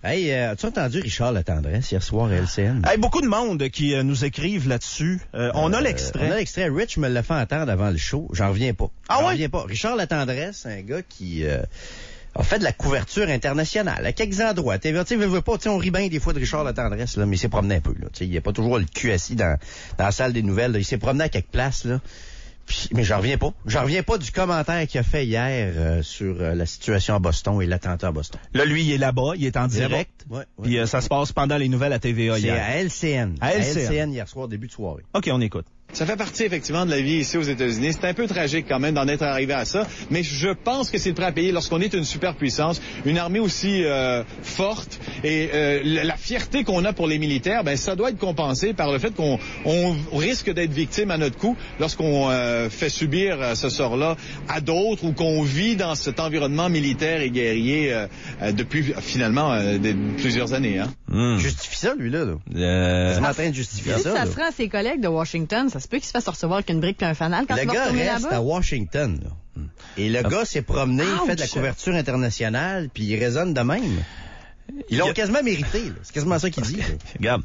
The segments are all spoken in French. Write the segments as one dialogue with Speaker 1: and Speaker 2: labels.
Speaker 1: Hey, as-tu entendu Richard Latendresse hier soir à LCN?
Speaker 2: Hey, beaucoup de monde qui nous écrivent là-dessus. On a l'extrait.
Speaker 1: On a l'extrait. Rich me l'a fait entendre avant le show. J'en reviens pas.
Speaker 2: Ah ouais?
Speaker 1: Reviens pas. Richard Latendresse, un gars qui a fait de la couverture internationale à quelques endroits. Tu sais, on rit bien des fois de Richard Latendresse, là, mais il s'est promené un peu. Là. Il n'y a pas toujours le cul assis dans la salle des nouvelles. Là. Il s'est promené à quelques places. Là. Mais j'en reviens pas. J'en reviens pas du commentaire qu'il a fait hier sur la situation à Boston et l'attentat à Boston.
Speaker 2: Là, lui, il est là-bas, il est en direct.
Speaker 1: Ouais.
Speaker 2: Puis ça se passe pendant les nouvelles à TVA
Speaker 1: C'est
Speaker 2: hier.
Speaker 1: à LCN.
Speaker 2: À LCN
Speaker 1: hier soir, début de soirée.
Speaker 2: OK, on écoute.
Speaker 3: Ça fait partie, effectivement, de la vie ici aux États-Unis. C'est un peu tragique, quand même, d'en être arrivé à ça. Mais je pense que c'est le prêt à payer lorsqu'on est une superpuissance, une armée aussi forte. Et la fierté qu'on a pour les militaires, ben ça doit être compensé par le fait qu'on risque d'être victime à notre coup lorsqu'on fait subir ce sort-là à d'autres ou qu'on vit dans cet environnement militaire et guerrier depuis, finalement, plusieurs années. Hein.
Speaker 1: Justifie ça, lui-là. Il est en train de justifier
Speaker 4: Si
Speaker 1: ça.
Speaker 4: ça se rend à ses collègues de Washington, ça se peut qu'il se fasse recevoir avec une brique puis un fanal quand
Speaker 1: Le
Speaker 4: il va
Speaker 1: gars
Speaker 4: retourner
Speaker 1: reste
Speaker 4: là-bas.
Speaker 1: à Washington. Là. Et le gars s'est promené, il fait de la
Speaker 4: Ouch!
Speaker 1: couverture internationale, puis il résonne de même. Ils l'ont quasiment mérité. Là. C'est quasiment ça qu'il dit. Là.
Speaker 2: Regarde,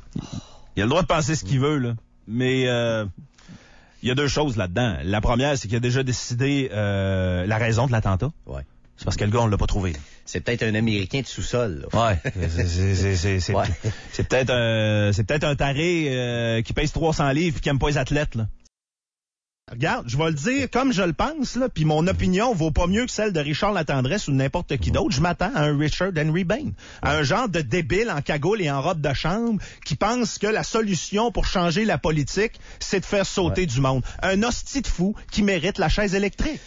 Speaker 2: il a le droit de penser ce qu'il veut, là. Mais il y a deux choses là-dedans. La première, c'est qu'il a déjà décidé la raison de l'attentat.
Speaker 1: Ouais.
Speaker 2: C'est parce que le gars, on l'a pas trouvé.
Speaker 1: C'est peut-être un Américain de sous-sol. Là.
Speaker 2: Ouais. C'est peut-être un taré qui pèse 300 livres et qui aime pas les athlètes, là. Regarde, je vais le dire comme je le pense, là, puis mon opinion vaut pas mieux que celle de Richard Latendresse ou de n'importe qui d'autre. Je m'attends à un Richard Henry Bain, à un genre de débile en cagoule et en robe de chambre qui pense que la solution pour changer la politique, c'est de faire sauter du monde. Un hostie de fou qui mérite la chaise électrique.